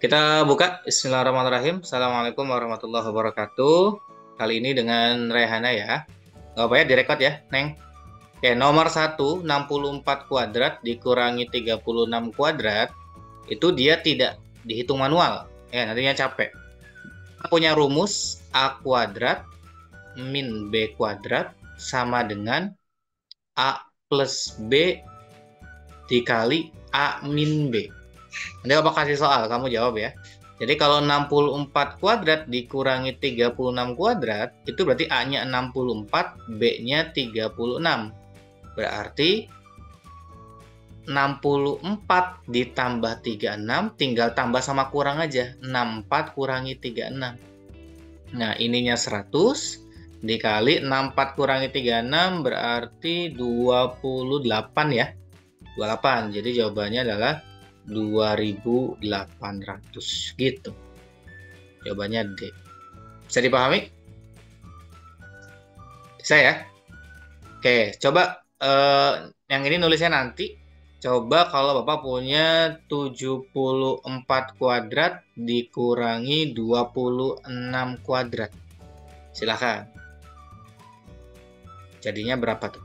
Kita buka. Bismillahirrahmanirrahim. Assalamualaikum warahmatullahi wabarakatuh. Kali ini dengan Rehana ya. Nggak apa ya, direkod ya, Neng. Oke, nomor 1, 64 kuadrat dikurangi 36 kuadrat, itu dia tidak dihitung manual. Ya, nantinya capek. Kita punya rumus A kuadrat min B kuadrat sama dengan A plus B dikali A min B. Nanti Bapak kasih soal, kamu jawab ya. Jadi kalau 64 kuadrat dikurangi 36 kuadrat, itu berarti A-nya 64, B-nya 36. Berarti 64 ditambah 36, tinggal tambah sama kurang aja. 64 kurangi 36. Nah, ininya 100, dikali 64 kurangi 36, berarti 28 ya. 28, jadi jawabannya adalah 2800 gitu. Jawabannya D. Bisa dipahami? Bisa ya? Oke, coba yang ini nulisnya nanti. Coba kalau Bapak punya 74 kuadrat dikurangi 26 kuadrat. Silahkan. Jadinya berapa tuh?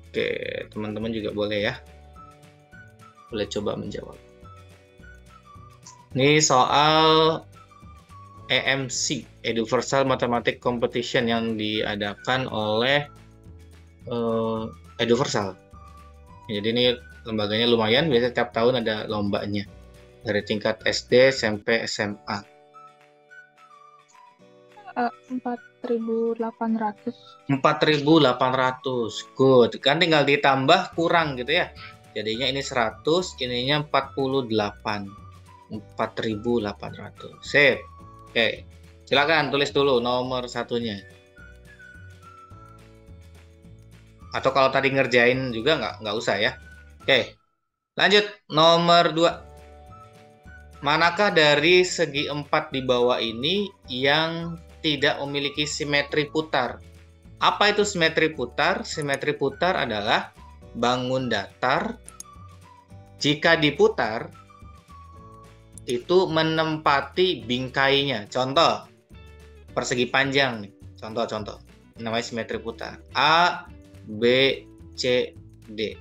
Oke, teman-teman juga boleh ya. Boleh coba menjawab. Ini soal EMC, Universal Mathematics Competition yang diadakan oleh Universal. Jadi ini lembaganya lumayan, biasanya tiap tahun ada lombanya. Dari tingkat SD, SMP, SMA. 4.800. 4.800. Good. Kan tinggal ditambah kurang gitu ya. Jadinya ini 100, ininya 48. 4.800. Sip. Oke. Silakan tulis dulu nomor satunya. Atau kalau tadi ngerjain juga nggak usah ya. Oke. Lanjut nomor 2. Manakah dari segi 4 di bawah ini yang tidak memiliki simetri putar? Apa itu simetri putar? Simetri putar adalah bangun datar jika diputar itu menempati bingkainya. Contoh, persegi panjang nih. Contoh. Namanya simetri putar. A, B, C, D.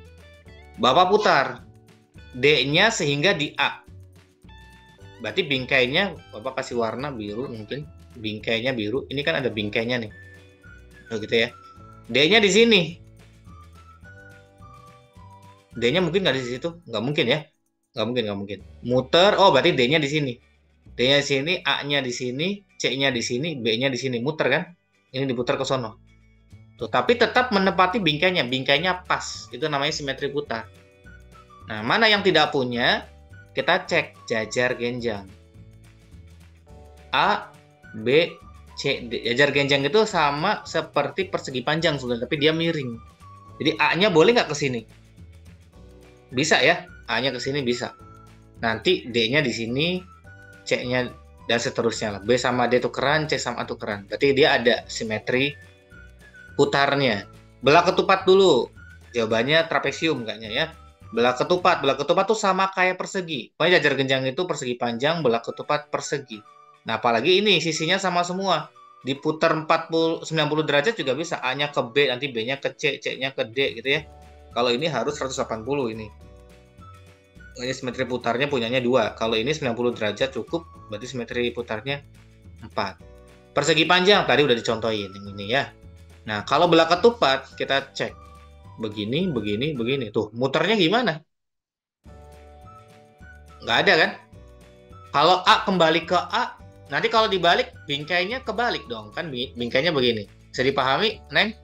Bapak putar D-nya sehingga di A. Berarti bingkainya Bapak kasih warna biru mungkin. Bingkainya biru. Ini kan ada bingkainya nih. Oh gitu ya. D-nya di sini. D-nya mungkin nggak di situ. Nggak mungkin ya. Nggak mungkin. Muter. Oh berarti D-nya di sini. D-nya di sini. A-nya di sini. C-nya di sini. B-nya di sini. Muter kan. Ini diputar ke sono. Tuh, tapi tetap menepati bingkainya. Bingkainya pas. Itu namanya simetri putar. Nah, mana yang tidak punya? Kita cek jajar genjang. A, B, C, D. Jajar genjang itu sama seperti persegi panjang sebenarnya, tapi dia miring. Jadi A-nya boleh nggak ke sini? Bisa ya, A-nya ke sini bisa. Nanti D-nya di sini, C-nya dan seterusnya lah. B sama D tukeran, C sama A tukeran. Berarti dia ada simetri putarnya. Belah ketupat dulu. Jawabannya trapesium kayaknya ya. Belah ketupat tuh sama kayak persegi. Pokoknya jajar genjang itu persegi panjang, belah ketupat persegi. Nah, apalagi ini sisinya sama semua. Diputar 90 derajat juga bisa. A-nya ke B, nanti B-nya ke C, C-nya ke D gitu ya. Kalau ini harus 180 ini. Ini simetri putarnya punyanya 2. Kalau ini 90 derajat cukup, berarti simetri putarnya 4. Persegi panjang tadi udah dicontohin ini ya. Nah, kalau belah ketupat kita cek. Begini. Tuh, muternya gimana? Nggak ada kan? Kalau A kembali ke A, nanti kalau dibalik, bingkainya kebalik dong. Kan bingkainya begini. Bisa dipahami, Neng?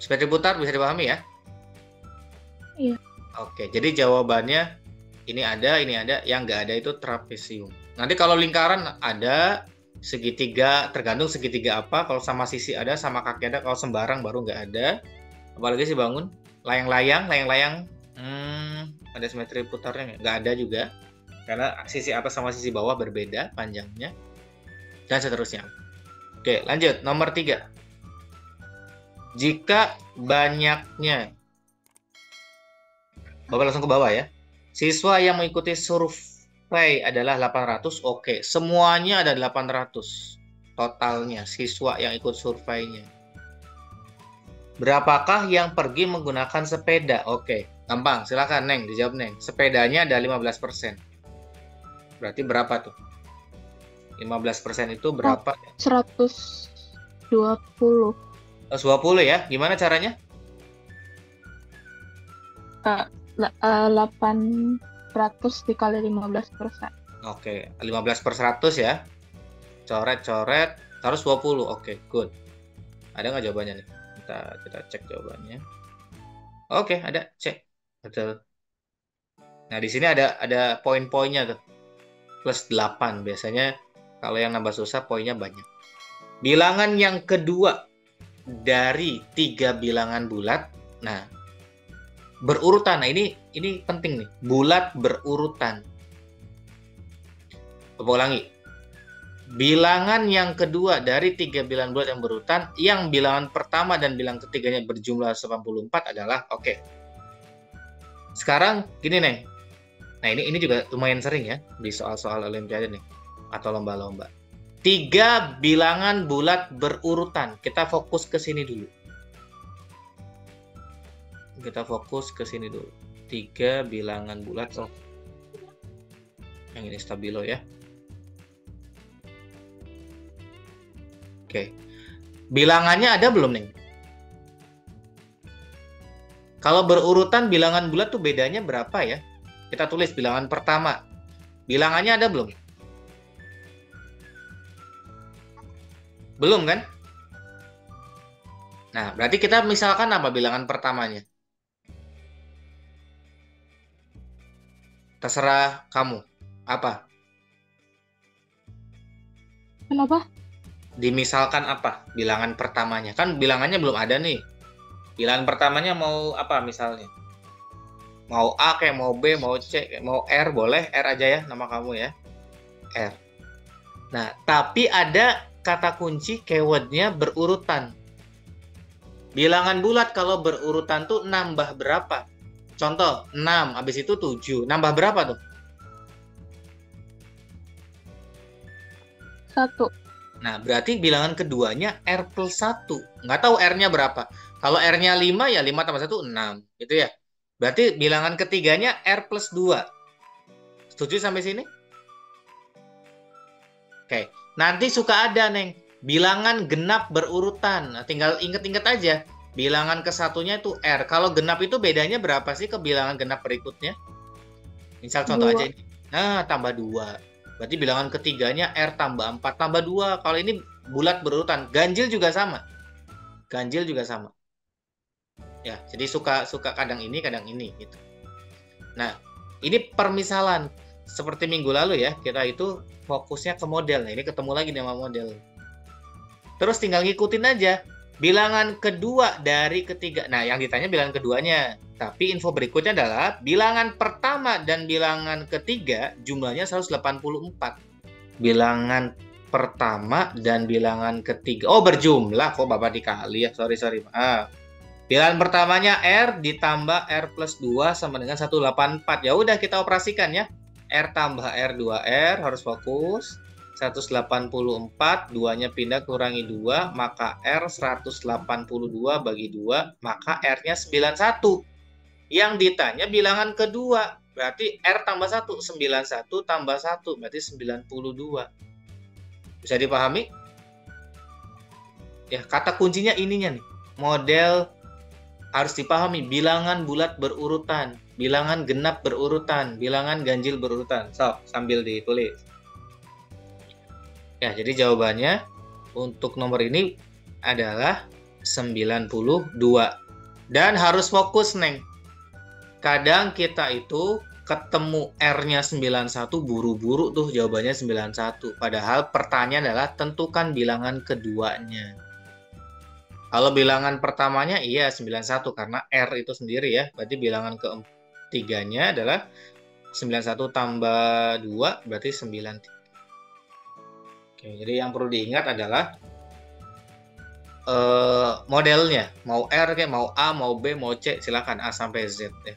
Simetri putar bisa dipahami ya? Iya. Oke, jadi jawabannya ini ada. Yang nggak ada itu trapesium. Nanti kalau lingkaran ada, segitiga, tergantung segitiga apa. Kalau sama sisi ada, sama kaki ada. Kalau sembarang baru nggak ada. Apalagi sih bangun. Layang-layang. Ada simetri putarnya nggak ada juga. Karena sisi atas sama sisi bawah berbeda panjangnya. Dan seterusnya. Oke, lanjut. Nomor 3. Jika banyaknya Bapak langsung ke bawah ya. Siswa yang mengikuti survei adalah 800. Oke, semuanya ada 800. Totalnya siswa yang ikut surveinya. Berapakah yang pergi menggunakan sepeda? Oke, gampang. Silakan Neng, dijawab Neng. Sepedanya ada 15%. Berarti berapa tuh? 15% itu berapa? 120. 120 ya. Gimana caranya? 800 dikali 15%. Oke, 15 per 100 ya. Coret-coret, 120. Oke, good. Ada nggak jawabannya nih? Kita cek jawabannya. Oke, ada. Cek. Betul. Nah, di sini ada poin-poinnya tuh. Plus 8. Biasanya kalau yang nambah susah poinnya banyak. Bilangan yang kedua dari 3 bilangan bulat. Nah, berurutan. Nah, ini penting nih. Bulat berurutan. Coba ulangi. Bilangan yang kedua dari 3 bilangan bulat yang berurutan, yang bilangan pertama dan bilangan ketiganya berjumlah 84 adalah oke. Sekarang gini nih. Nah, ini juga lumayan sering ya di soal-soal olimpiade nih atau lomba-lomba. 3 bilangan bulat berurutan. Kita fokus ke sini dulu. 3 bilangan bulat. Yang ini stabilo ya. Oke. Bilangannya ada belum, Neng? Kalau berurutan bilangan bulat tuh bedanya berapa ya? Kita tulis bilangan pertama. Bilangannya ada belum? Belum kan? Nah, berarti kita misalkan apa bilangan pertamanya? Terserah kamu. Apa? Kenapa? Dimisalkan apa bilangan pertamanya? Kan bilangannya belum ada nih. Bilangan pertamanya mau apa misalnya? Mau A kayak mau B, mau C, kayak mau R, boleh R aja ya nama kamu ya. R. Nah, tapi ada kata kunci keywordnya berurutan. Bilangan bulat kalau berurutan tuh nambah berapa? Contoh, 6, habis itu 7. Nambah berapa tuh? 1. Nah, berarti bilangan keduanya R plus 1. Nggak tahu R-nya berapa. Kalau R-nya 5, ya 5 tambah 1, 6. Gitu ya. Berarti bilangan ketiganya R plus 2. Setuju sampai sini? Oke. Nanti suka ada, Neng. Bilangan genap berurutan. Nah, tinggal inget-inget aja. Bilangan ke-1-nya itu R. Kalau genap itu bedanya berapa sih ke bilangan genap berikutnya? Misal contoh 2. aja ini. Nah, tambah 2. Berarti bilangan ketiganya R tambah 4 tambah 2. Kalau ini bulat berurutan. Ganjil juga sama. Ya, jadi suka kadang ini gitu. Nah, ini permisalan. Seperti minggu lalu ya, kita itu fokusnya ke model. Nah, ini ketemu lagi sama model. Terus tinggal ngikutin aja. Bilangan kedua dari ketiga. Nah, yang ditanya bilangan keduanya. Tapi info berikutnya adalah bilangan pertama dan bilangan ketiga jumlahnya 184. Bilangan pertama dan bilangan ketiga. Oh, berjumlah. Kok Bapak dikali ya? Sorry. Maaf. Bilangan pertamanya R ditambah R plus 2 sama dengan 184. Ya udah kita operasikan ya. R tambah R 2R harus fokus. 184, 2-nya pindah kurangi 2, maka R 182 bagi 2, maka R-nya 91. Yang ditanya bilangan kedua, berarti R tambah 1, 91 tambah 1, berarti 92. Bisa dipahami? Ya, kata kuncinya ininya nih. Model harus dipahami, bilangan bulat berurutan, bilangan genap berurutan, bilangan ganjil berurutan. So, sambil ditulis. Ya, jadi jawabannya untuk nomor ini adalah 92. Dan harus fokus, Neng. Kadang kita itu ketemu R-nya 91, buru-buru tuh jawabannya 91. Padahal pertanyaan adalah tentukan bilangan keduanya. Kalau bilangan pertamanya iya 91 karena R itu sendiri ya. Berarti bilangan ketiganya adalah 91 tambah 2 berarti 93. Oke, jadi yang perlu diingat adalah modelnya. Mau R, kayak mau A, mau B, mau C, silakan A sampai Z. Ya.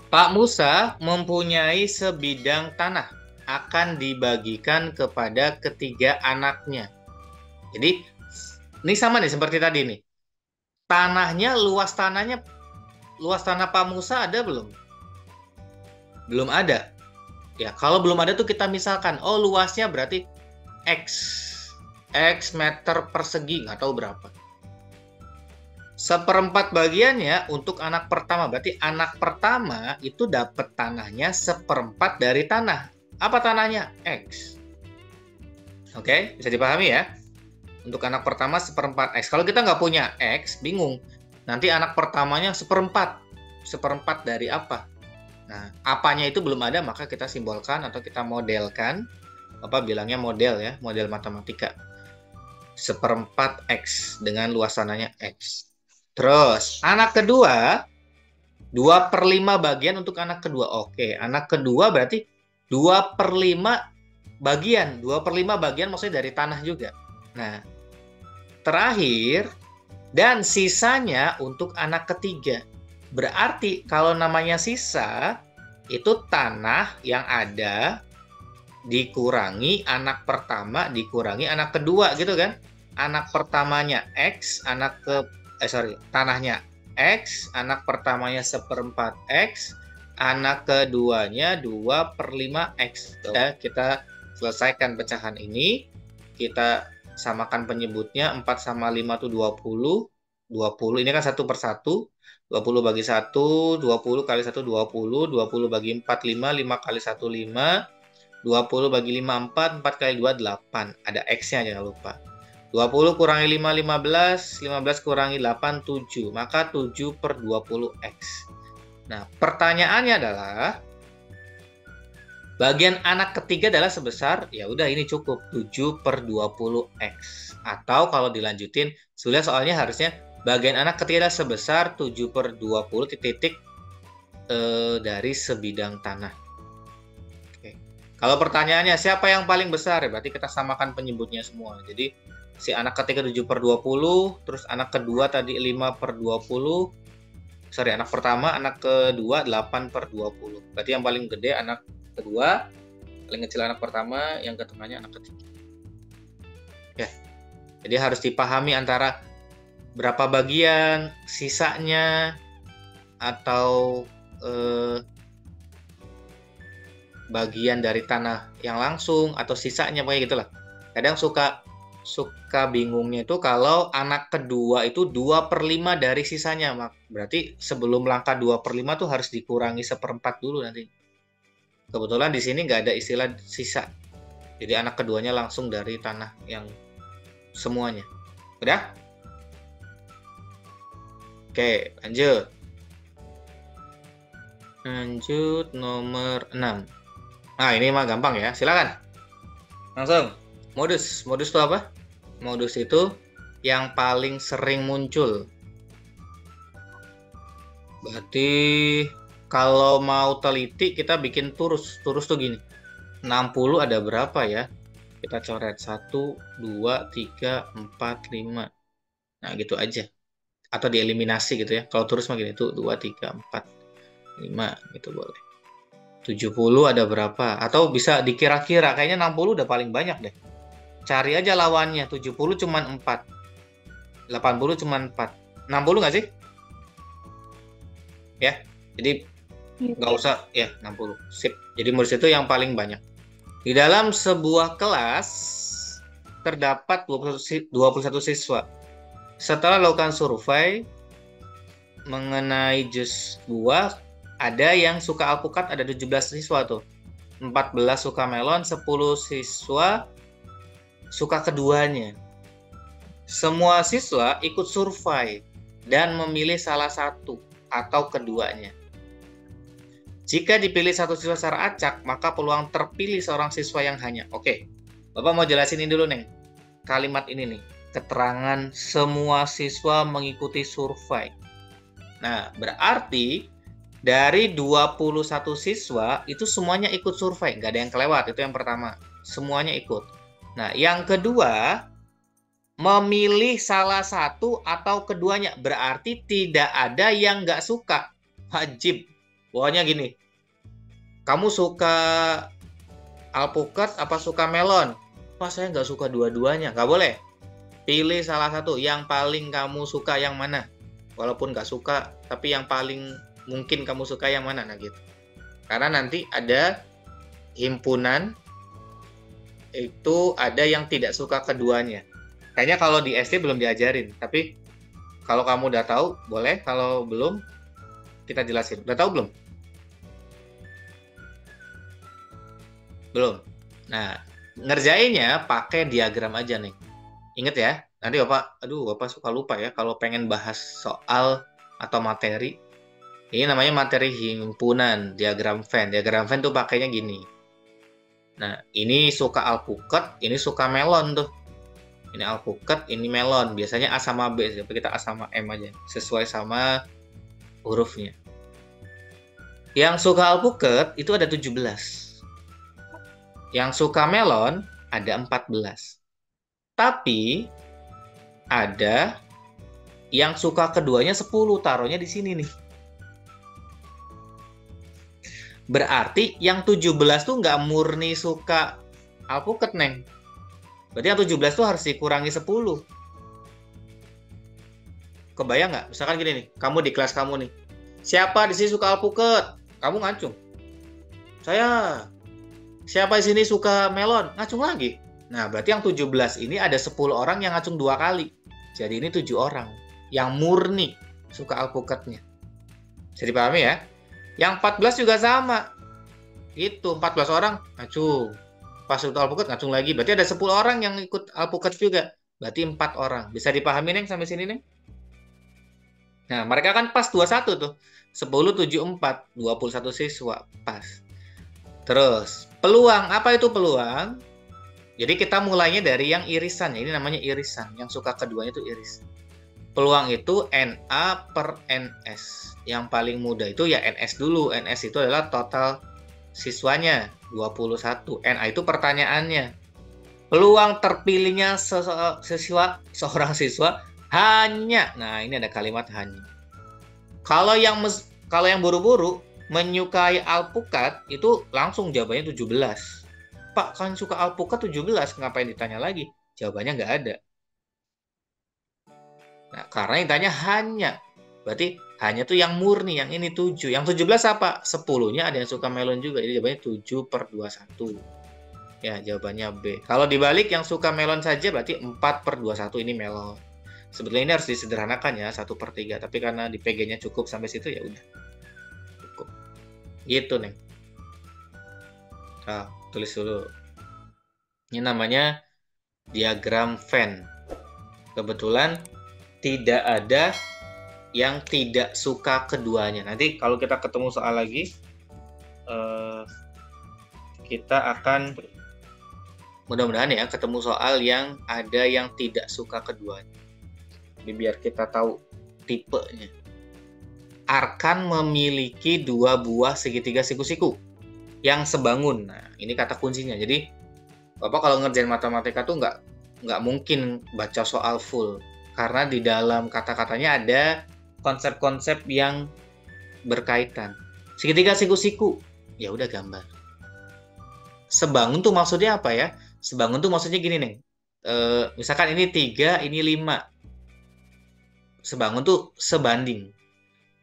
Pak Musa mempunyai sebidang tanah, akan dibagikan kepada ketiga anaknya. Jadi, ini sama nih seperti tadi nih. Luas tanah Pak Musa ada belum? Belum ada. Ya, kalau belum ada tuh kita misalkan, oh luasnya berarti X meter persegi, nggak tahu berapa. Seperempat bagiannya untuk anak pertama, berarti anak pertama itu dapat tanahnya seperempat dari tanah. Apa tanahnya? X. Oke, bisa dipahami ya? Untuk anak pertama seperempat X. Kalau kita nggak punya X, bingung. Nanti anak pertamanya seperempat. Seperempat dari apa? Nah, apanya itu belum ada, maka kita simbolkan atau kita modelkan. Apa bilangnya model ya, model matematika. Seperempat X dengan luas tanahnya X. Terus, anak kedua, 2/5 bagian untuk anak kedua. Oke, anak kedua berarti 2/5 bagian. 2/5 bagian maksudnya dari tanah juga. Nah, terakhir, dan sisanya untuk anak ketiga. Berarti kalau namanya sisa, itu tanah yang ada dikurangi anak pertama, dikurangi anak kedua gitu kan. Anak pertamanya X, tanahnya X, anak pertamanya seperempat X, anak keduanya 2/5 X. Ya, kita selesaikan pecahan ini, kita samakan penyebutnya. 4 sama 5 itu 20. 20 ini kan 1/1. 20 bagi 1, 20 kali 1, 20. 20 bagi 4, 5. 5 kali 1, 5. 20 bagi 5, 4. 4 kali 2, 8. Ada X-nya, jangan lupa. 20 kurangi 5, 15. 15 kurangi 8, 7. Maka 7/20X. Nah, pertanyaannya adalah, bagian anak ketiga adalah sebesar, ya udah ini cukup, 7/20X. Atau kalau dilanjutin, sudah soalnya harusnya bagian anak ketiga adalah sebesar 7/20 titik dari sebidang tanah. Oke. Kalau pertanyaannya siapa yang paling besar, ya berarti kita samakan penyebutnya semua. Jadi si anak ketiga 7/20, terus anak kedua tadi 5/20. Anak pertama, anak kedua 8/20. Berarti yang paling gede anak kedua, paling kecil anak pertama, yang ketengahnya anak ketiga. Ya. Jadi harus dipahami antara berapa bagian, sisanya, atau bagian dari tanah yang langsung, atau sisanya, pokoknya gitulah. Kadang suka bingungnya itu kalau anak kedua itu 2/5 dari sisanya. Berarti sebelum langkah 2/5 tuh harus dikurangi seperempat dulu nanti. Kebetulan di sini nggak ada istilah sisa. Jadi anak keduanya langsung dari tanah yang semuanya. Udah? Oke, lanjut. Lanjut nomor 6. Nah, ini mah gampang ya. Silakan. Langsung. Modus. Modus itu apa? Modus itu yang paling sering muncul. Berarti kalau mau teliti kita bikin turus. Turus tuh gini. 60 ada berapa ya? Kita coret 1, 2, 3, 4, 5. Nah, gitu aja. Atau dieliminasi gitu ya. Kalau turus mah gini tuh 2, 3, 4, 5 gitu boleh. 70 ada berapa? Atau bisa dikira-kira, kayaknya 60 udah paling banyak deh. Cari aja lawannya. 70 cuma 4. 80 cuma 4. 60 nggak sih? Ya. Jadi nggak usah ya 60. Sip. Jadi modus itu yang paling banyak. Di dalam sebuah kelas terdapat 21 siswa. Setelah melakukan survei mengenai jus buah, ada yang suka alpukat, ada 17 siswa tuh. 14 suka melon, 10 siswa suka keduanya. Semua siswa ikut survei dan memilih salah satu atau keduanya. Jika dipilih satu siswa secara acak, maka peluang terpilih seorang siswa yang hanya. Oke, Bapak mau jelasin ini dulu, Neng. Kalimat ini nih. Keterangan semua siswa mengikuti survei. Nah, berarti dari 21 siswa itu semuanya ikut survei, nggak ada yang kelewat, itu yang pertama. Semuanya ikut. Nah, yang kedua, memilih salah satu atau keduanya, berarti tidak ada yang nggak suka. Wajib Pokoknya gini, kamu suka alpukat apa suka melon? Wah, saya nggak suka dua-duanya. Nggak boleh. Pilih salah satu. Yang paling kamu suka yang mana? Walaupun nggak suka, tapi yang paling mungkin kamu suka yang mana? Nah gitu. Karena nanti ada himpunan, itu ada yang tidak suka keduanya. Kayaknya kalau di SD belum diajarin. Tapi kalau kamu udah tahu, boleh. Kalau belum, kita jelasin. Udah tahu belum? Belum. Nah, ngerjainnya pakai diagram aja nih. Ingat ya, nanti Bapak suka lupa ya kalau pengen bahas soal atau materi. Ini namanya materi himpunan, diagram Venn. Diagram Venn tuh pakainya gini. Nah, ini suka alpukat, ini suka melon tuh. Ini alpukat, ini melon. Biasanya A sama B, tapi kita A sama M aja. Sesuai sama hurufnya. Yang suka alpukat itu ada 17. Yang suka melon ada 14. Tapi ada yang suka keduanya 10, taruhnya di sini nih. Berarti yang 17 tuh nggak murni suka alpukat, Neng. Berarti yang 17 tuh harus dikurangi 10. Kebayang nggak? Misalkan gini nih, kamu di kelas kamu nih. Siapa di sini suka alpukat? Kamu ngacung. Saya. Siapa di sini suka melon? Ngacung lagi. Nah, berarti yang 17 ini ada 10 orang yang ngacung 2 kali. Jadi ini 7 orang yang murni suka alpukatnya. Bisa dipahami ya? Yang 14 juga sama. Itu 14 orang ngacung. Pas suka alpukat ngacung lagi. Berarti ada 10 orang yang ikut alpukat juga. Berarti 4 orang. Bisa dipahami, Neng, sampai sini, Neng? Nah, mereka kan pas 21 tuh. 10, 7, 4. 21 siswa. Pas. Terus, peluang. Apa itu peluang? Jadi kita mulainya dari yang irisan. Ini namanya irisan. Yang suka keduanya itu irisan. Peluang itu NA per NS. Yang paling mudah itu ya NS dulu. NS itu adalah total siswanya. 21. NA itu pertanyaannya. Peluang terpilihnya seorang siswa hanya. Nah, ini ada kalimat hanya. Kalau yang buru-buru menyukai alpukat itu langsung jawabannya 17. Pak, kan suka alpukat 17, ngapain ditanya lagi? Jawabannya nggak ada. Nah, karena yang tanya hanya. Berarti hanya tuh yang murni, yang ini 7. Yang 17 apa? 10-nya ada yang suka melon juga. Jadi jawabannya 7 per 21. Ya, jawabannya B. Kalau dibalik yang suka melon saja berarti 4 per 21 ini melon. Sebetulnya ini harus disederhanakan ya, 1 per 3. Tapi karena di PG-nya cukup sampai situ ya udah. Cukup. Gitu, Neng. Nah, tulis dulu. Ini namanya diagram Venn. Kebetulan tidak ada yang tidak suka keduanya. Nanti kalau kita ketemu soal lagi, kita akan mudah-mudahan ya ketemu soal yang ada yang tidak suka keduanya. Jadi biar kita tahu tipenya. Arkan memiliki 2 buah segitiga siku-siku yang sebangun. Nah, ini kata kuncinya. Jadi, Bapak kalau ngerjain matematika tuh nggak mungkin baca soal full. Karena di dalam kata-katanya ada konsep-konsep yang berkaitan. Segitiga siku-siku, ya udah gambar. Sebangun tuh maksudnya apa ya? Sebangun tuh maksudnya gini, Neng. Misalkan ini 3, ini 5. Sebangun tuh sebanding.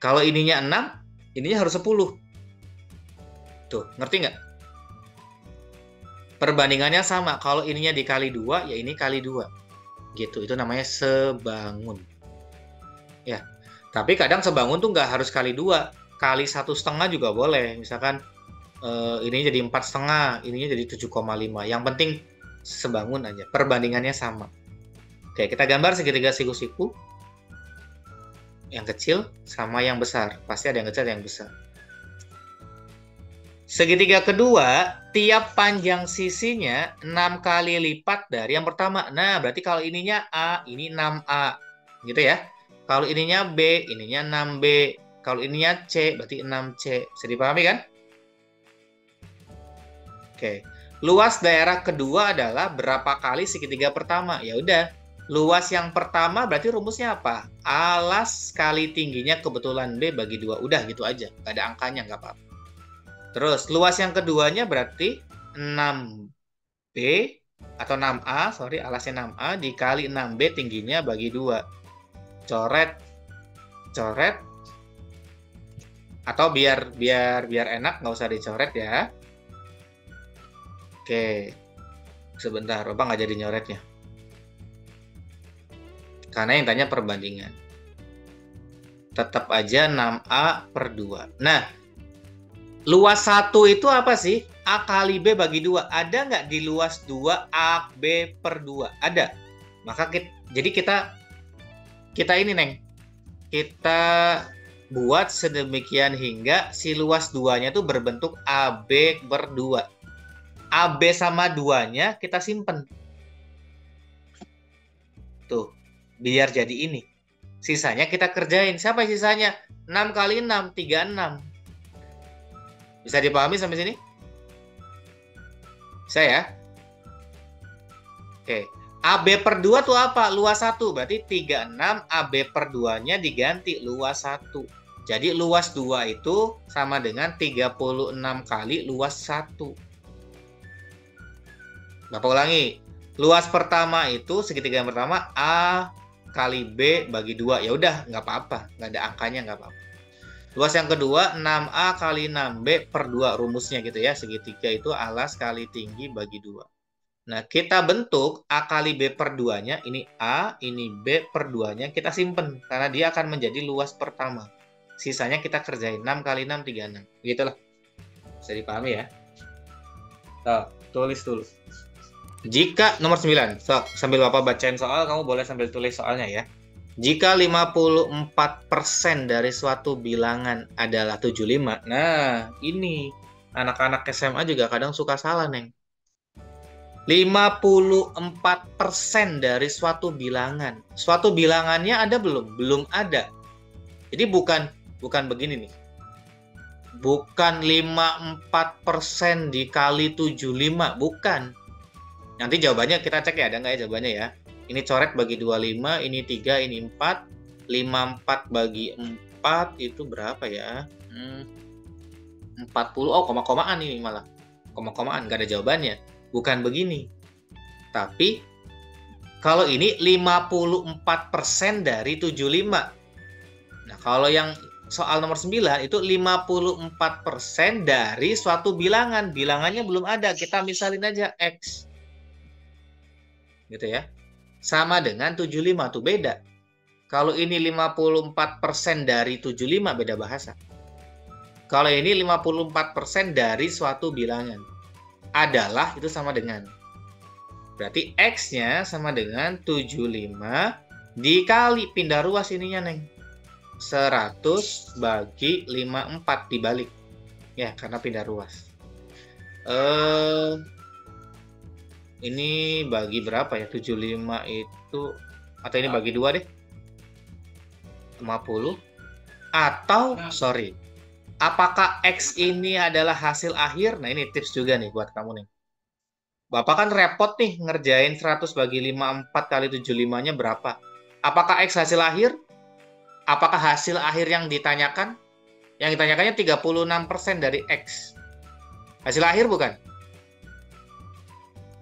Kalau ininya 6, ininya harus 10. Tuh, ngerti nggak? Perbandingannya sama. Kalau ininya dikali 2, ya ini kali 2. Gitu, itu namanya sebangun. Ya, tapi kadang sebangun tuh nggak harus kali 2. Kali 1,5 juga boleh. Misalkan ini jadi 4,5, ininya jadi 7,5. Yang penting sebangun aja. Perbandingannya sama. Oke, kita gambar segitiga siku-siku. Yang kecil sama yang besar. Pasti ada yang kecil, ada yang besar. Segitiga kedua, tiap panjang sisinya 6 kali lipat dari yang pertama. Nah, berarti kalau ininya A, ini 6A. Gitu ya. Kalau ininya B, ininya 6B. Kalau ininya C, berarti 6C. Bisa dipahami kan? Oke. Luas daerah kedua adalah berapa kali segitiga pertama? Ya udah, Luas yang pertama berarti rumusnya apa? Alas kali tingginya kebetulan B bagi 2. Udah gitu aja. Nggak ada angkanya, nggak apa-apa. Terus luas yang keduanya berarti 6B atau 6A, sorry, alasnya 6A dikali 6B tingginya bagi 2. Coret, coret. Atau biar enak nggak usah dicoret ya. Oke. Sebentar, Bapak nggak jadi nyoretnya. Karena yang tanya perbandingan. Tetap aja 6A per 2. Nah, luas 1 itu apa sih? A kali B bagi 2. Ada nggak di luas 2 A B per 2? Ada. Maka jadi kita ini, Neng. Kita buat sedemikian hingga si luas 2-nya itu berbentuk AB per 2. AB sama 2-nya kita simpen. Tuh, biar jadi ini. Sisanya kita kerjain. Siapa sisanya? 6 kali 6, 36. Bisa dipahami sampai sini? Saya. Oke. AB per 2 tuh apa? Luas 1. Berarti 36 AB per 2-nya diganti luas 1. Jadi luas 2 itu sama dengan 36 kali luas 1. Bapak ulangi. Luas pertama itu segitiga yang pertama A kali B bagi 2. Ya udah, nggak apa-apa. Nggak ada angkanya, nggak apa-apa. Luas yang kedua 6A kali 6B per 2. Rumusnya gitu ya. Segitiga itu alas kali tinggi bagi 2. Nah, kita bentuk A kali B per 2-nya. Ini A, ini B per 2-nya. Kita simpen. Karena dia akan menjadi luas pertama. Sisanya kita kerjain. 6 kali 6, 36. Begitulah. Bisa dipahami ya. Tuh, tulis dulu. Jika, nomor 9. So, sambil Bapak bacain soal, kamu boleh sambil tulis soalnya ya. Jika 54% dari suatu bilangan adalah 75. Nah, ini. Anak-anak SMA juga kadang suka salah, Neng. 54% dari suatu bilangan. Suatu bilangannya ada belum? Belum ada. Jadi bukan begini nih. Bukan 54% dikali 75, bukan. Nanti jawabannya kita cek ya, ada nggak ya jawabannya ya. Ini coret bagi 25, ini 3, ini 4. 54 bagi 4 itu berapa ya? 40, oh koma-komaan ini malah. Koma-komaan, nggak ada jawabannya. Bukan begini. Tapi kalau ini 54% dari 75. Nah, kalau yang soal nomor 9 itu 54% dari suatu bilangan. Bilangannya belum ada. Kita misalin aja X. Gitu ya. Sama dengan 75 tuh beda. Kalau ini 54% dari 75 beda bahasa. Kalau ini 54% dari suatu bilangan. Adalah itu sama dengan. Berarti X-nya sama dengan 75 dikali pindah ruas ininya, Neng. 100 bagi 54 dibalik. Ya, karena pindah ruas. Ini bagi berapa ya? 75 itu, atau ini bagi 2 deh. 50. Atau, sorry. Apakah X ini adalah hasil akhir? Nah, ini tips juga nih buat kamu nih. Bapak kan repot nih ngerjain 100 bagi 54 kali 75-nya berapa? Apakah X hasil akhir? Apakah hasil akhir yang ditanyakan? Yang ditanyakannya 36% dari X. Hasil akhir bukan?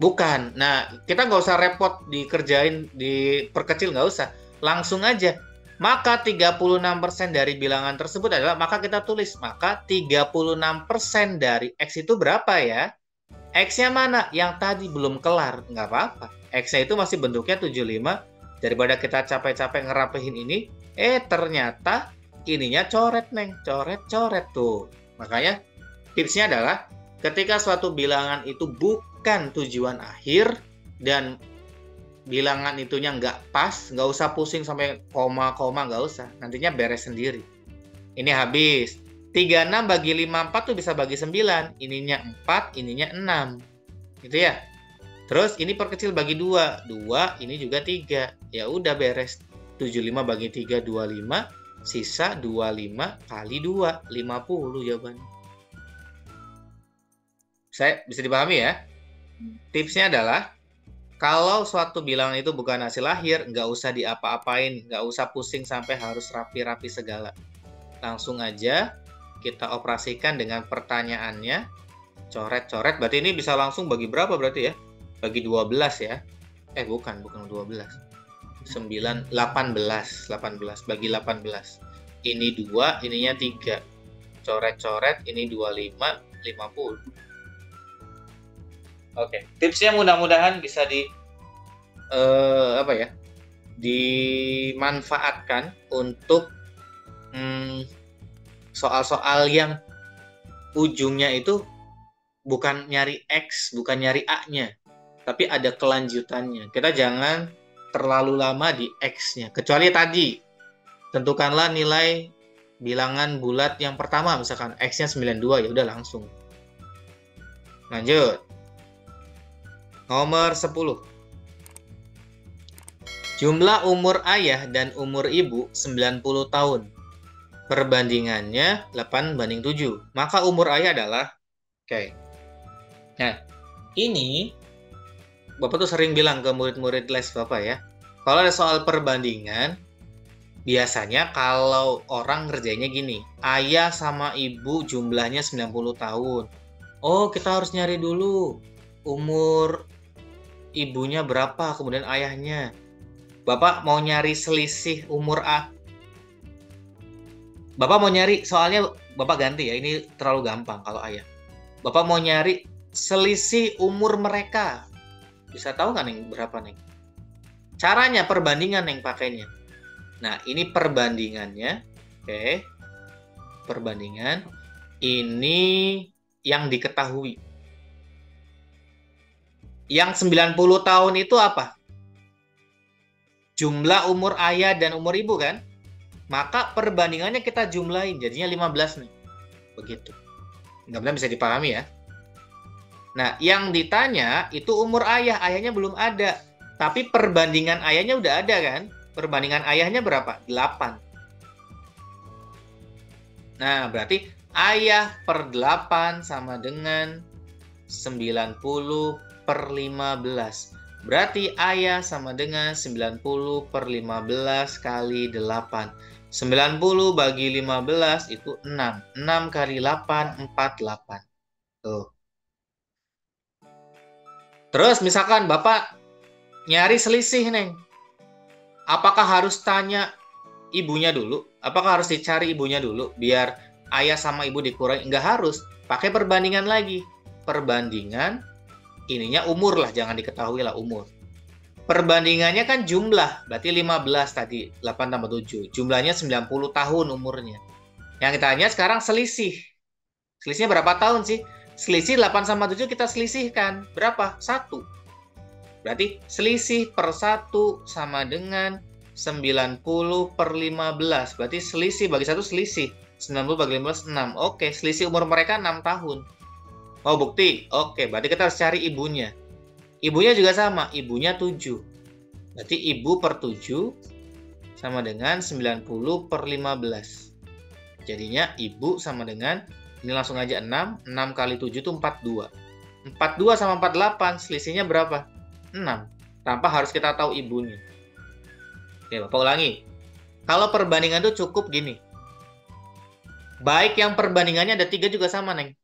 Bukan. Nah, kita nggak usah repot dikerjain, diperkecil, nggak usah. Langsung aja. Maka 36% dari bilangan tersebut adalah, maka kita tulis, maka 36% dari X itu berapa ya? X-nya mana? Yang tadi belum kelar. Nggak apa-apa. X-nya itu masih bentuknya 75. Daripada kita capek-capek ngerapihin ini, ternyata ininya coret, Neng. Coret-coret tuh. Makanya tipsnya adalah, ketika suatu bilangan itu bukan tujuan akhir, dan bilangan itunya nggak pas, nggak usah pusing sampai koma-koma, nggak usah. Nantinya beres sendiri. Ini habis. 36 bagi 54 tuh bisa bagi 9. Ininya 4, ininya 6. Gitu ya. Terus ini perkecil bagi 2. 2, ini juga 3. Ya udah beres. 75 bagi 3, 25. Sisa 25 kali 2. 50 jawabannya. Saya bisa dipahami ya? Tipsnya adalah, Kalau suatu bilangan itu bukan hasil akhir, nggak usah diapa-apain, nggak usah pusing sampai harus rapi-rapi segala. Langsung aja kita operasikan dengan pertanyaannya. Coret-coret, berarti ini bisa langsung bagi berapa berarti ya? Bagi 12 ya. Bukan 12. 9, 18 bagi 18. Ini 2, ininya 3. Coret-coret, ini 25, 50. Oke, tipsnya mudah-mudahan bisa dimanfaatkan untuk soal-soal yang ujungnya itu bukan nyari X, bukan nyari A-nya, tapi ada kelanjutannya. Kita jangan terlalu lama di X-nya. Kecuali tadi, tentukanlah nilai bilangan bulat yang pertama, misalkan X-nya 92, ya udah langsung. Lanjut. Nomor 10. Jumlah umur ayah dan umur ibu 90 tahun. Perbandingannya 8:7. Maka umur ayah adalah Nah, ini Bapak tuh sering bilang ke murid-murid les Bapak ya. Kalau ada soal perbandingan, biasanya kalau orang ngerjainnya gini. Ayah sama ibu jumlahnya 90 tahun. Oh, kita harus nyari dulu umur ibunya berapa, kemudian ayahnya. Bapak mau nyari selisih umur Bapak mau nyari, soalnya Bapak ganti ya, ini terlalu gampang kalau ayah. Bapak mau nyari selisih umur mereka. Bisa tahu nggak, Neng, berapa, Neng? Caranya perbandingan, Neng, pakainya. Nah, ini perbandingannya. Oke. Perbandingan. Ini yang diketahui. Yang 90 tahun itu apa? Jumlah umur ayah dan umur ibu kan? Maka perbandingannya kita jumlahin, jadinya 15 nih. Begitu. Mudah-mudahan bisa dipahami ya. Nah, yang ditanya itu umur ayah, ayahnya belum ada. Tapi perbandingan ayahnya udah ada kan? Perbandingan ayahnya berapa? 8. Nah, berarti ayah per 8 sama dengan 90/15. Berarti ayah sama dengan 90/15 kali 8. 90 bagi 15 itu 6. 6 kali 8, 48. Tuh. Terus misalkan Bapak nyari selisih, Neng. Apakah harus tanya ibunya dulu? Apakah harus dicari ibunya dulu biar ayah sama ibu dikurangi? Nggak harus. Pakai perbandingan lagi. Perbandingan ininya umur lah, jangan diketahui lah umur. Perbandingannya kan jumlah, berarti 15 tadi, 8 tambah 7. Jumlahnya 90 tahun umurnya. Yang ditanya sekarang selisih. Selisihnya berapa tahun sih? Selisih 8 sama 7 kita selisihkan. Berapa? 1. Berarti selisih per 1 sama dengan 90/15. Berarti selisih bagi 1 selisih. 90 bagi 15, 6. Oke, selisih umur mereka 6 tahun. Mau bukti? Oke, berarti kita harus cari ibunya. Ibunya juga sama, ibunya 7. Berarti ibu per 7 sama dengan 90/15. Jadinya ibu sama dengan, ini langsung aja 6. 6 kali 7 itu 42. 42 sama 48, selisihnya berapa? 6. Tanpa harus kita tahu ibunya. Oke, Bapak ulangi. Kalau perbandingan itu cukup gini. Baik yang perbandingannya ada 3 juga sama, Neng.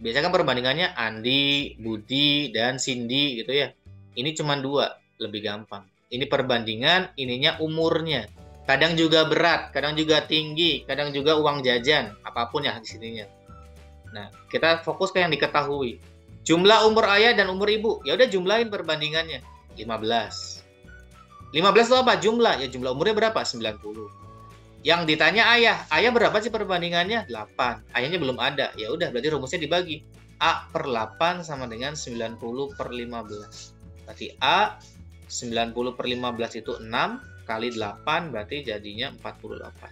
Biasanya kan perbandingannya Andi, Budi, dan Cindy gitu ya. Ini cuma 2, lebih gampang. Ini perbandingan, ininya umurnya. Kadang juga berat, kadang juga tinggi, kadang juga uang jajan, apapun ya di sininya. Nah, kita fokus ke yang diketahui. Jumlah umur ayah dan umur ibu, ya udah jumlahin perbandingannya. 15. 15 itu apa? Jumlah. Ya jumlah umurnya berapa? 90. Yang ditanya ayah berapa sih perbandingannya? 8. Ayahnya belum ada. Ya udah, berarti rumusnya dibagi. A per 8 sama dengan 90/15. Berarti A 90/15 itu 6 kali 8, berarti jadinya 48.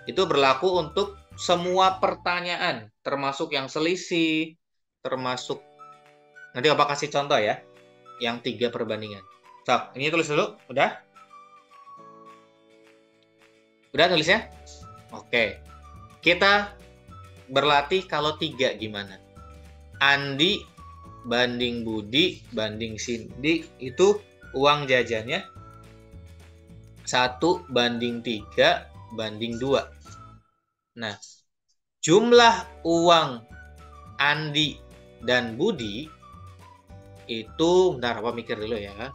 Itu berlaku untuk semua pertanyaan, termasuk yang selisih, termasuk, nanti Bapak kasih contoh ya, yang 3 perbandingan. So, ini tulis dulu, udah? Udah tulisnya? Oke. Kita berlatih kalau 3 gimana? Andi banding Budi banding Cindy itu uang jajannya 1:3 banding 2. Nah, jumlah uang Andi dan Budi itu, bentar apa mikir dulu ya.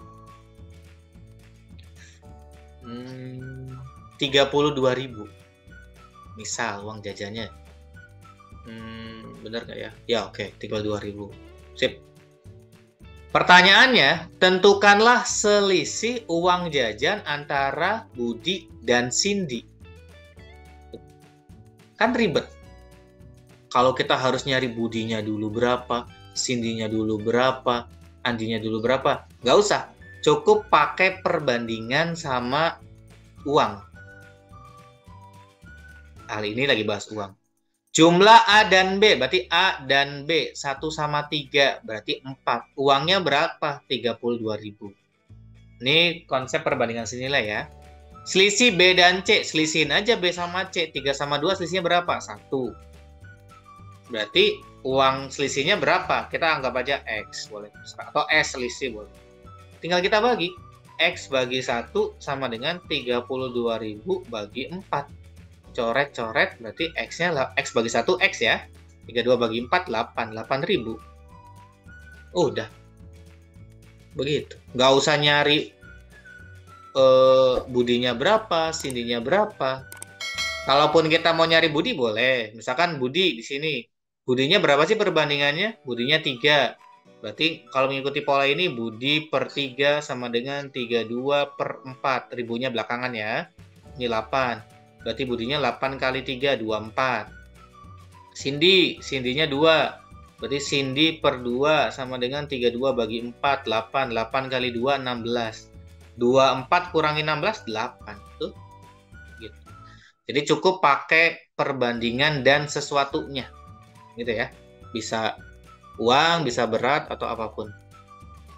32.000. Misal uang jajannya. Benar nggak ya? Ya oke, 32.000. Sip. Pertanyaannya, tentukanlah selisih uang jajan antara Budi dan Cindy. Kan ribet. Kalau kita harus nyari Budinya dulu berapa, Cindy-nya dulu berapa, Andinya dulu berapa. Nggak usah. Cukup pakai perbandingan sama uang. Kali ini lagi bahas uang. Jumlah A dan B, berarti A dan B, 1/3, berarti 4. Uangnya berapa? 32.000. Ini konsep perbandingan senilai ya. Selisih B dan C, selisihin aja B sama C. 3/2 selisihnya berapa? 1. Berarti uang selisihnya berapa? Kita anggap aja X, boleh. Atau S selisih, boleh. Tinggal kita bagi. X bagi 1 sama dengan 32.000 bagi 4. Coret-coret, berarti X-nya, X bagi 1, X ya. 32 bagi 4, 8.000. Udah. Begitu. Nggak usah nyari Budinya berapa, Cindy-nya berapa. Kalaupun kita mau nyari Budi, boleh. Misalkan Budi di sini. Budinya berapa sih perbandingannya? Budinya 3. Berarti kalau mengikuti pola ini, Budi per 3 sama dengan 32/4. Ribunya belakangan ya. Ini 8. Berarti Budinya 8 kali 3, 24. Cindy-nya 2. Berarti Cindy per 2 sama dengan 32 bagi 4, 8. 8 kali 2, 16. 24 kurangi 16, 8. Tuh. Gitu. Jadi cukup pakai perbandingan dan sesuatunya. Gitu ya. Bisa uang, bisa berat, atau apapun.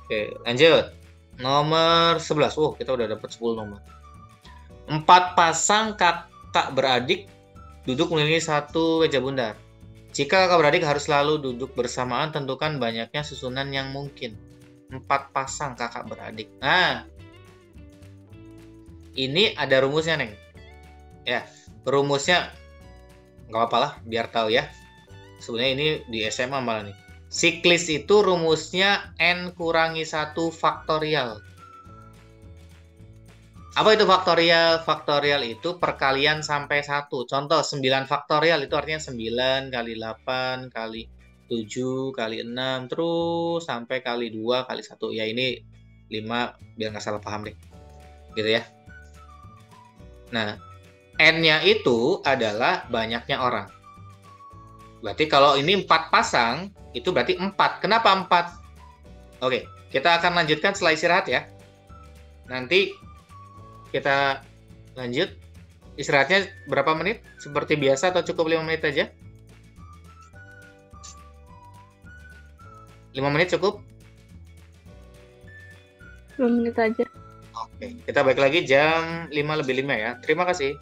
Oke, lanjut. Nomor 11. Oh, kita udah dapat 10 nomor. 4 pasang kakak beradik duduk mengelilingi satu meja bundar. Jika kakak beradik harus selalu duduk bersamaan, tentukan banyaknya susunan yang mungkin. 4 pasang kakak beradik. Nah, ini ada rumusnya, Neng. Ya, rumusnya nggak apa-apa lah, biar tahu ya. Sebenarnya ini di SMA malah nih. Siklis itu rumusnya N kurangi 1 faktorial. Apa itu faktorial? Faktorial itu perkalian sampai 1. Contoh, 9 faktorial itu artinya 9 kali 8 kali 7 kali 6 terus sampai kali 2 kali 1. Ya ini 5 biar nggak salah paham deh. Gitu ya. Nah, N-nya itu adalah banyaknya orang. Berarti kalau ini 4 pasang, itu berarti 4. Kenapa 4? Oke, kita akan lanjutkan setelah istirahat ya. Nanti kita lanjut. Istirahatnya berapa menit? Seperti biasa atau cukup 5 menit aja? 5 menit cukup? 5 menit aja. Oke, kita balik lagi jam 5:05 ya. Terima kasih.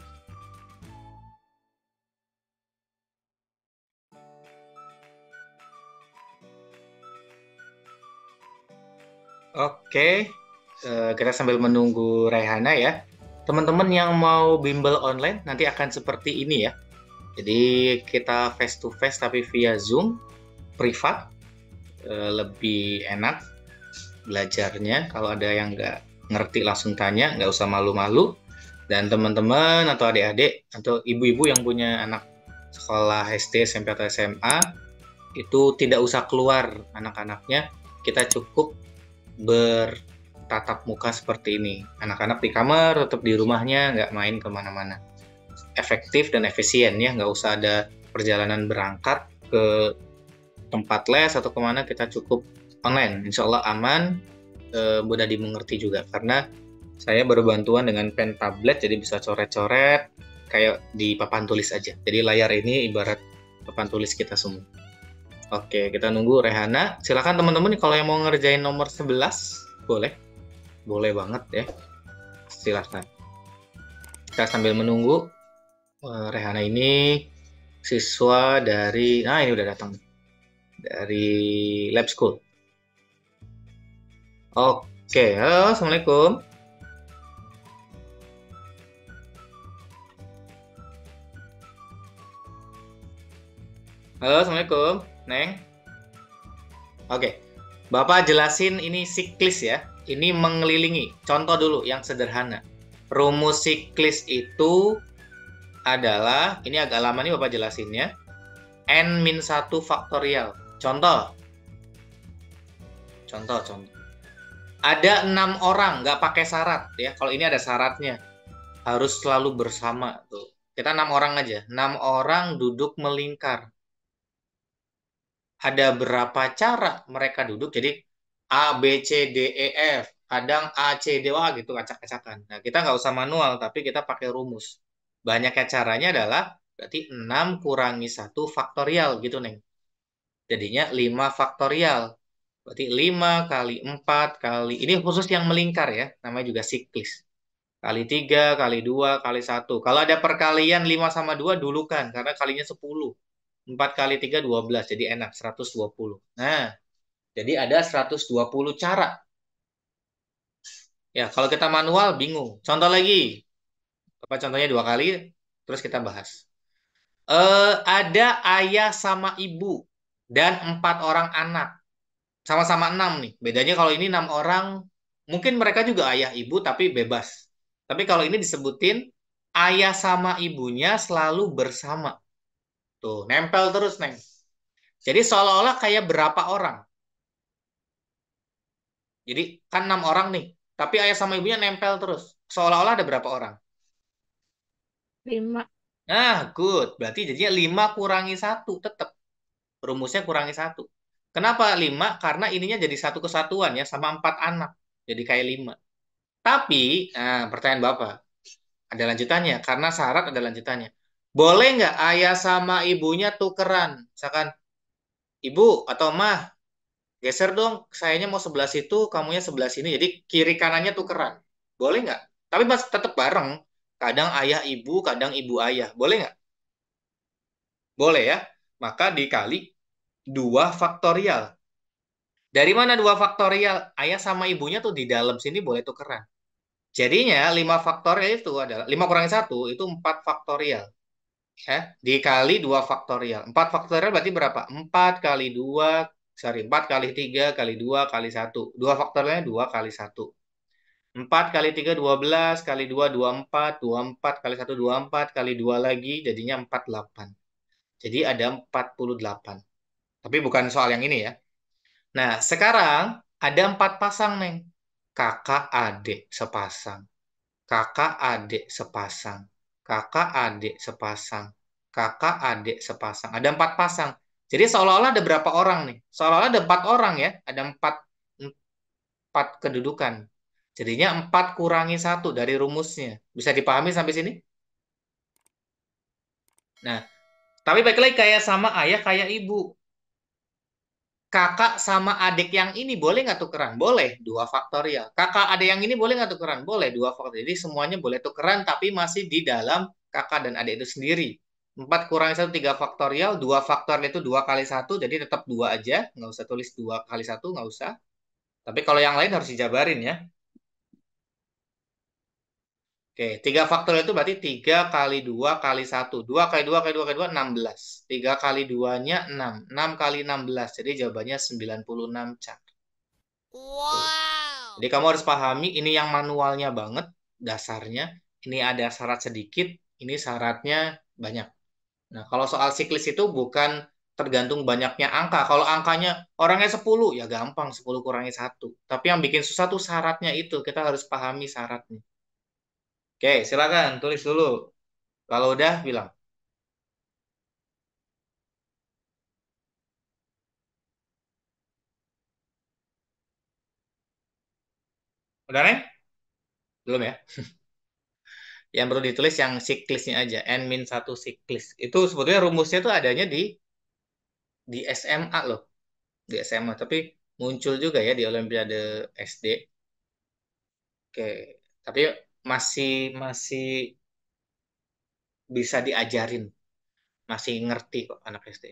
Oke, kita sambil menunggu Raihana ya. Teman-teman yang mau bimbel online nanti akan seperti ini ya. Jadi kita face to face tapi via Zoom, privat, lebih enak belajarnya. Kalau ada yang nggak ngerti langsung tanya, nggak usah malu-malu. Dan teman-teman atau adik-adik atau ibu-ibu yang punya anak sekolah SD, SMP atau SMA itu tidak usah keluar anak-anaknya. Kita cukup bertatap muka seperti ini. Anak-anak di kamar, tetap di rumahnya, nggak main kemana-mana. Efektif dan efisien ya, nggak usah ada perjalanan berangkat ke tempat les atau kemana, kita cukup online. Insya Allah aman, mudah dimengerti juga. Karena saya berbantuan dengan pen tablet, jadi bisa coret-coret kayak di papan tulis aja. Jadi layar ini ibarat papan tulis kita semua. Oke, kita nunggu Rehana. Silakan teman-teman kalau yang mau ngerjain nomor 11, boleh. Boleh banget ya. Silakan. Kita sambil menunggu Rehana ini siswa dari ini udah datang. Dari Lab School. Oke, halo, Assalamualaikum. Halo, Assalamualaikum, Neng. Oke, Bapak jelasin ini siklis ya. Ini mengelilingi. Contoh dulu yang sederhana. Rumus siklis itu adalah, ini agak lama nih Bapak jelasinnya, n-1 faktorial. Contoh, contoh. Ada 6 orang, nggak pakai syarat ya. Kalau ini ada syaratnya, harus selalu bersama tuh. Kita 6 orang aja. 6 orang duduk melingkar. Ada berapa cara mereka duduk? Jadi A, B, C, D, E, F. Kadang A, C, D, wah gitu acak-acakan. Nah, kita nggak usah manual, tapi kita pakai rumus. Banyaknya caranya adalah berarti 6 kurangi 1 faktorial gitu, Neng. Jadinya 5 faktorial. Berarti 5 kali 4 kali, ini khusus yang melingkar ya, namanya juga siklis. Kali 3 kali 2 kali 1. Kalau ada perkalian 5 sama 2 dulukan, karena kalinya 10. 4 kali 3 12, jadi enak, 120. Nah, jadi ada 120 cara. Ya, kalau kita manual bingung. Contoh lagi. Apa contohnya 2 kali, terus kita bahas. Ada ayah sama ibu dan 4 orang anak. Sama-sama 6 nih. Bedanya kalau ini 6 orang, mungkin mereka juga ayah ibu tapi bebas. Tapi kalau ini disebutin ayah sama ibunya selalu bersama. Tuh, nempel terus, Neng. Jadi seolah-olah kayak berapa orang. Jadi kan 6 orang nih, tapi ayah sama ibunya nempel terus. Seolah-olah ada berapa orang? 5. Nah, good. Berarti jadinya 5 kurangi 1 tetap. Rumusnya kurangi 1. Kenapa 5? Karena ininya jadi satu kesatuan ya, sama 4 anak. Jadi kayak 5. Tapi, nah, pertanyaan Bapak, ada lanjutannya. Karena syarat ada lanjutannya. Boleh nggak ayah sama ibunya tukeran? Misalkan, ibu atau mah, geser dong, sayanya mau sebelah situ, kamunya sebelah sini. Jadi kiri kanannya tukeran. Boleh nggak? Tapi tetap bareng. Kadang ayah ibu, kadang ibu ayah. Boleh nggak? Boleh ya. Maka dikali 2 faktorial. Dari mana 2 faktorial? Ayah sama ibunya tuh di dalam sini boleh tukeran. Jadinya 5 faktorial itu adalah 5 kurangi 1 itu 4 faktorial. Ya, dikali 2 faktorial. 4 faktorial berarti berapa? 4 kali 2, sorry, 4 kali 3 kali 2 kali 1. 2 faktorialnya 2 kali 1. 4 kali 3 12 kali 2 24, 24 kali 1 24 kali 2 lagi jadinya 48. Jadi ada 48. Tapi bukan soal yang ini ya. Nah, sekarang ada 4 pasang, Neng. Kakak adik sepasang. Kakak adik sepasang. Kakak adik sepasang. Kakak adik sepasang. Ada 4 pasang. Jadi seolah-olah ada berapa orang nih? Seolah-olah ada 4 orang ya. Ada 4 kedudukan. Jadinya 4 kurangi 1 dari rumusnya. Bisa dipahami sampai sini? Nah, tapi baik lagi kayak sama ayah, kayak ibu. Kakak sama adik yang ini boleh nggak tukeran? Boleh, 2 faktorial. Kakak adik yang ini boleh nggak tukeran? Boleh, 2 faktorial. Jadi semuanya boleh tukeran, tapi masih di dalam kakak dan adik itu sendiri. 4 kurangi 1, 3 faktorial. 2 faktorial itu 2 kali 1, jadi tetap 2 aja. Nggak usah tulis 2 kali 1, nggak usah. Tapi kalau yang lain harus dijabarin ya. Oke, 3 faktorial itu berarti 3 kali 2 kali 1. 2 kali 2 kali 2 kali 2, 16. 3 kali 2-nya 6. 6 kali 16, jadi jawabannya 96 cak. Wow. Jadi kamu harus pahami ini yang manualnya banget, dasarnya. Ini ada syarat sedikit, ini syaratnya banyak. Nah, kalau soal siklis itu bukan tergantung banyaknya angka. Kalau angkanya orangnya 10, ya gampang 10 kurangi 1. Tapi yang bikin susah tuh syaratnya itu. Kita harus pahami syaratnya. Oke, silakan tulis dulu. Kalau udah bilang. Udah, Neng? Belum ya? Yang perlu ditulis yang siklisnya aja. N-1 siklis. Itu sebetulnya rumusnya tuh adanya di SMA loh. Di SMA. Tapi muncul juga ya di Olimpiade SD. Oke. Tapi masih masih bisa diajarin. Masih ngerti kok anak SD.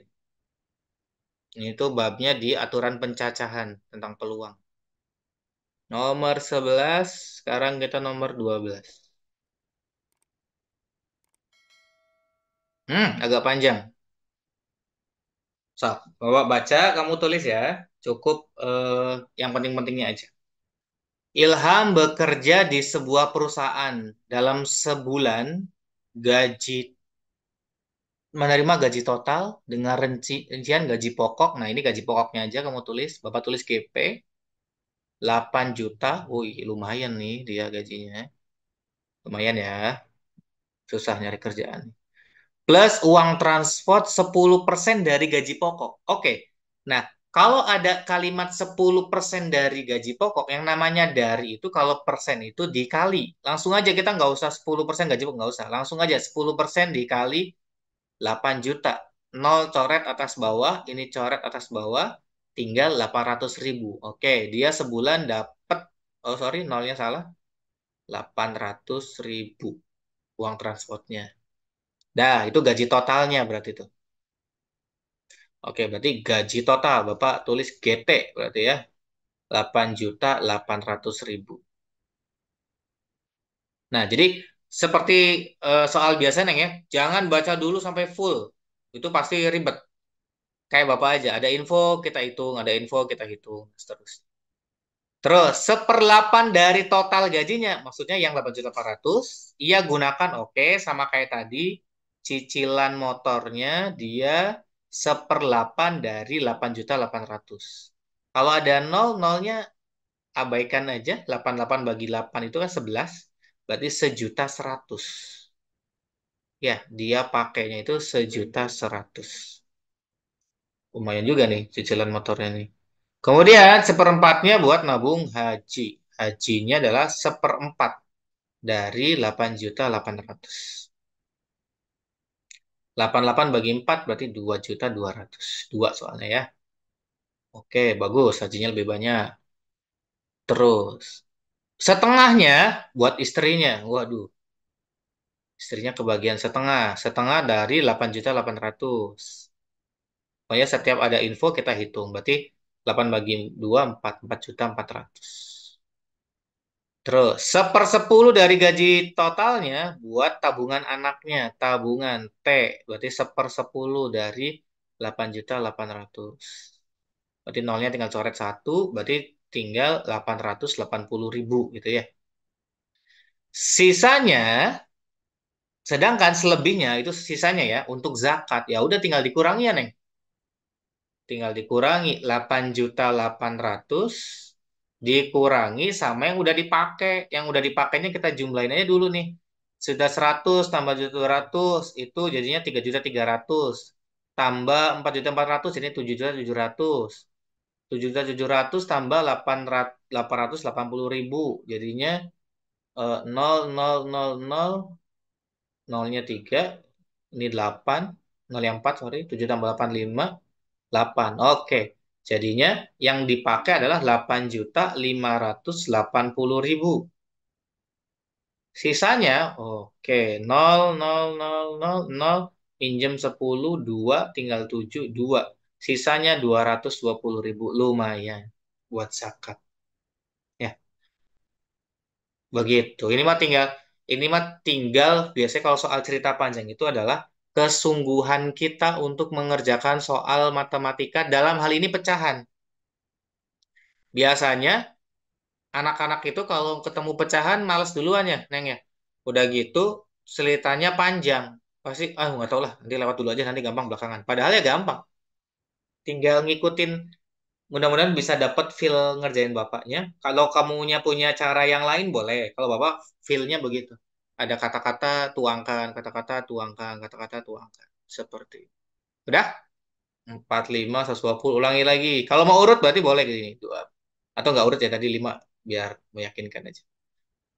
Ini tuh babnya di aturan pencacahan tentang peluang. Nomor 11, sekarang kita nomor 12. Agak panjang. So, Bapak baca, kamu tulis ya. Cukup yang penting-pentingnya aja. Ilham bekerja di sebuah perusahaan. Dalam sebulan, gaji menerima gaji total dengan rincian gaji pokok. Nah, ini gaji pokoknya aja kamu tulis. Bapak tulis GP 8 juta. Wih, lumayan nih dia gajinya. Lumayan ya. Susah nyari kerjaan. Plus uang transport 10% dari gaji pokok. Oke. Nah, kalau ada kalimat 10% dari gaji pokok, yang namanya dari itu kalau persen itu dikali. Langsung aja kita nggak usah 10% gaji pokok, nggak usah. Langsung aja 10% dikali 8 juta. Nol coret atas bawah, ini coret atas bawah, tinggal 800.000. Oke, dia sebulan dapat, oh sorry, nolnya salah, 800.000 uang transportnya. Nah, itu gaji totalnya berarti itu. Oke, berarti gaji total Bapak tulis GT berarti ya. 8.800.000. Nah, jadi seperti soal biasa Neng ya, jangan baca dulu sampai full. Itu pasti ribet. Kayak Bapak aja, ada info kita hitung, ada info kita hitung, terus. Terus, 1/8 dari total gajinya, maksudnya yang 8.400.000, ia gunakan oke, sama kayak tadi, cicilan motornya dia 1/8 dari 8.800.000. Kalau ada nol, nolnya abaikan aja, 88 bagi 8 itu kan 11, berarti 1.100.000. Ya, dia pakainya itu 1.100.000. Lumayan juga nih cicilan motornya nih. Kemudian 1/4-nya buat nabung haji. Hajinya adalah 1/4 dari 8.800.000. 88 bagi 4 berarti 2.200.000. Dua soalnya ya. Oke, bagus. Hajinya lebih banyak. Terus, setengahnya buat istrinya. Waduh, istrinya kebagian setengah. Setengah dari 8.800.000. Pokoknya setiap ada info kita hitung. Berarti 8 bagi 2, 4.400.000. Terus, 1/10 dari gaji totalnya buat tabungan anaknya. Tabungan T. Berarti 1/10 dari 8.800.000. Berarti nolnya tinggal coret 1. Berarti tinggal 880.000 gitu ya. Sisanya, sedangkan selebihnya itu sisanya ya untuk zakat. Ya udah tinggal dikurangi ya, Neng. Tinggal dikurangi 8.800.000 dikurangi sama yang udah dipakai. Yang udah dipakainya kita jumlahin aja dulu nih. Sudah 100 tambah 1.200 itu jadinya 3.300.000 tambah 4.400.000 ini 7.700.000. 7.700.000 tambah 880.000 jadinya 0, nolnya 3, ini 8, 0 yang 4 sorry, 7 tambah 8 5, 8. Oke. Jadinya yang dipakai adalah 8.580.000. Sisanya, oke, 0, 0, 0, 0, 0, pinjam 10, 2, tinggal 7, 2. Sisanya 220.000. Lumayan buat zakat. Ya, begitu. Ini mah tinggal biasanya kalau soal cerita panjang itu adalah kesungguhan kita untuk mengerjakan soal matematika dalam hal ini pecahan. Biasanya anak-anak itu kalau ketemu pecahan males duluan ya, Neng ya. Udah gitu ceritanya panjang. Pasti nggak tahu lah, nanti lewat dulu aja nanti gampang belakangan. Padahal ya gampang. Tinggal ngikutin, mudah-mudahan bisa dapat feel ngerjain bapaknya. Kalau kamunya punya cara yang lain boleh. Kalau bapak feel-nya begitu. Ada kata-kata tuangkan, kata-kata tuangkan, kata-kata tuangkan. Seperti itu. Udah? 45, 120, ulangi lagi. Kalau mau urut berarti boleh gini. Dua. Atau nggak urut ya tadi 5 biar meyakinkan aja.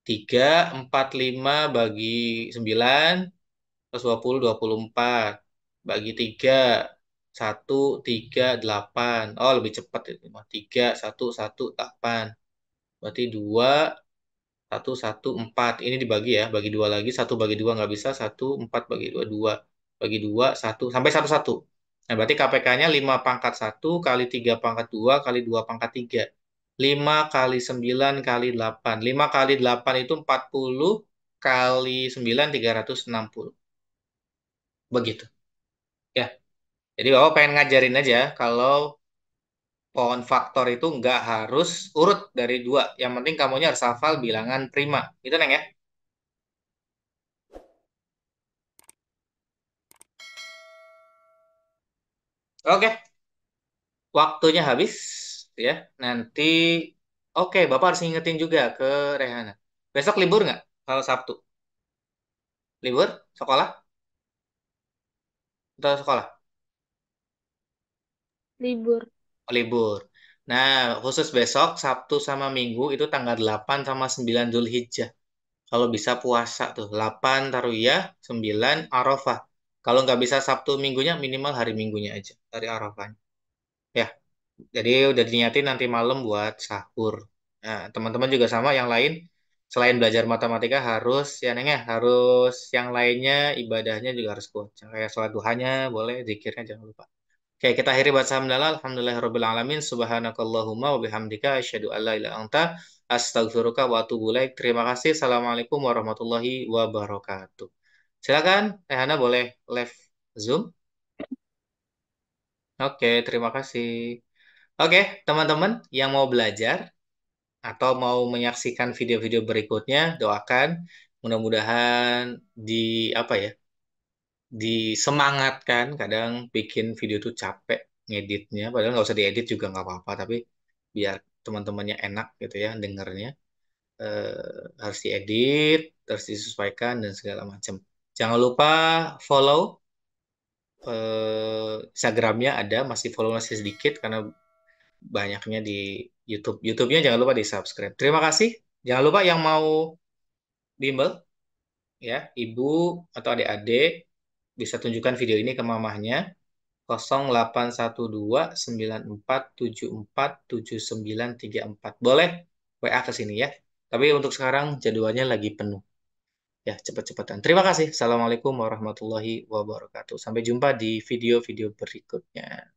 3, 4, 5 bagi 9, 120, 24. Bagi 3, 1, 3, 8. Oh, lebih cepat itu. 3, 1, 1, 8. Berarti 2, 1, 1, 4. Ini dibagi ya. Bagi 2 lagi. 1 bagi 2 nggak bisa. 1, 4 bagi 2, 2. Bagi 2, 1. Sampai 1, 1. Nah, berarti KPK-nya 5 pangkat 1 kali 3 pangkat 2 kali 2 pangkat 3. 5 kali 9 kali 8. 5 kali 8 itu 40 kali 9 360. Begitu. Ya. Jadi Bapak pengen ngajarin aja kalau pohon faktor itu nggak harus urut dari dua. Yang penting kamunya harus hafal bilangan prima. Itu Neng ya. Oke, waktunya habis ya. Nanti oke, Bapak harus ingetin juga ke Rehana. Besok libur nggak? Kalau Sabtu. Libur? Sekolah? Atau sekolah? Libur. Oh, libur. Nah, khusus besok Sabtu sama Minggu itu tanggal 8 sama 9 Zulhijjah. Kalau bisa puasa tuh 8 Tarwiyah, 9 Arafah. Kalau nggak bisa Sabtu Minggunya minimal hari Minggunya aja, hari Arafahnya. Ya, jadi udah diniatin nanti malam buat sahur. Nah, teman-teman juga sama yang lain selain belajar matematika harus ya Neng ya, harus yang lainnya ibadahnya juga harus kuat. Kayak sholat duhanya boleh, zikirnya jangan lupa. Oke, kita akhiri baca hamdalah. Alhamdulillahirabbil alamin. Subhanakallahumma wa bihamdika asyhadu an la ilaha illa anta astaghfiruka wa atubu ilaik. Terima kasih. Assalamualaikum warahmatullahi wabarakatuh. Silakan, Rehana boleh live Zoom. Oke, terima kasih. Oke, teman-teman yang mau belajar atau mau menyaksikan video-video berikutnya, doakan mudah-mudahan di apa ya? Disemangatkan. Kadang bikin video tuh capek ngeditnya, padahal nggak usah diedit juga nggak apa-apa, tapi biar teman-temannya enak gitu ya dengernya. Harus diedit, harus disesuaikan dan segala macam. Jangan lupa follow Instagramnya, ada masih follow masih sedikit karena banyaknya di YouTube. YouTube-nya jangan lupa di subscribe. Terima kasih. Jangan lupa yang mau bimbel ya, ibu atau adik-adik bisa tunjukkan video ini ke mamahnya 081294747934. Boleh WA ke sini ya. Tapi untuk sekarang jadwalnya lagi penuh. Ya, cepet-cepetan. Terima kasih. Assalamualaikum warahmatullahi wabarakatuh. Sampai jumpa di video-video berikutnya.